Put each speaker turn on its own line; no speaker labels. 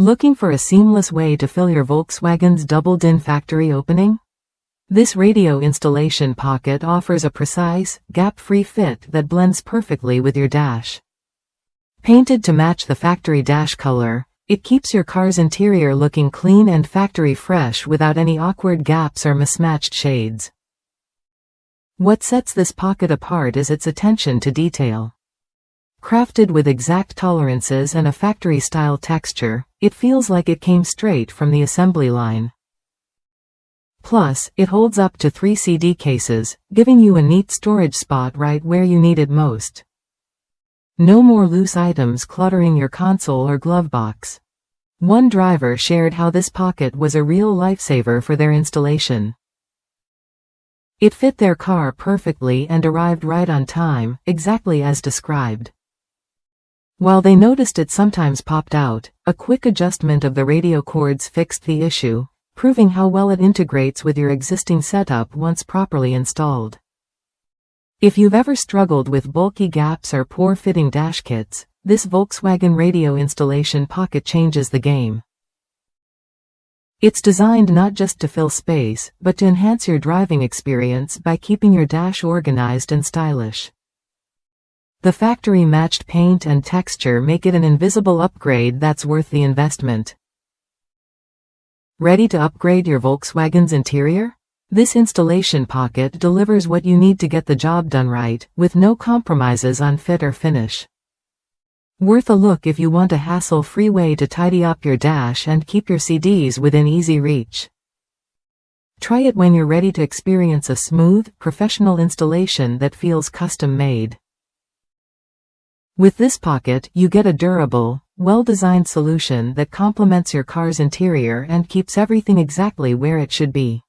Looking for a seamless way to fill your Volkswagen's double-din factory opening? This radio installation pocket offers a precise, gap-free fit that blends perfectly with your dash. Painted to match the factory dash color, it keeps your car's interior looking clean and factory fresh without any awkward gaps or mismatched shades. What sets this pocket apart is its attention to detail. Crafted with exact tolerances and a factory-style texture, it feels like it came straight from the assembly line. Plus, it holds up to 3 CD cases, giving you a neat storage spot right where you need it most. No more loose items cluttering your console or glove box. One driver shared how this pocket was a real lifesaver for their installation. It fit their car perfectly and arrived right on time, exactly as described. While they noticed it sometimes popped out, a quick adjustment of the radio cords fixed the issue, proving how well it integrates with your existing setup once properly installed. If you've ever struggled with bulky gaps or poor-fitting dash kits, this Volkswagen radio installation pocket changes the game. It's designed not just to fill space, but to enhance your driving experience by keeping your dash organized and stylish. The factory-matched paint and texture make it an invisible upgrade that's worth the investment. Ready to upgrade your Volkswagen's interior? This installation pocket delivers what you need to get the job done right, with no compromises on fit or finish. Worth a look if you want a hassle-free way to tidy up your dash and keep your CDs within easy reach. Try it when you're ready to experience a smooth, professional installation that feels custom-made. With this pocket, you get a durable, well-designed solution that complements your car's interior and keeps everything exactly where it should be.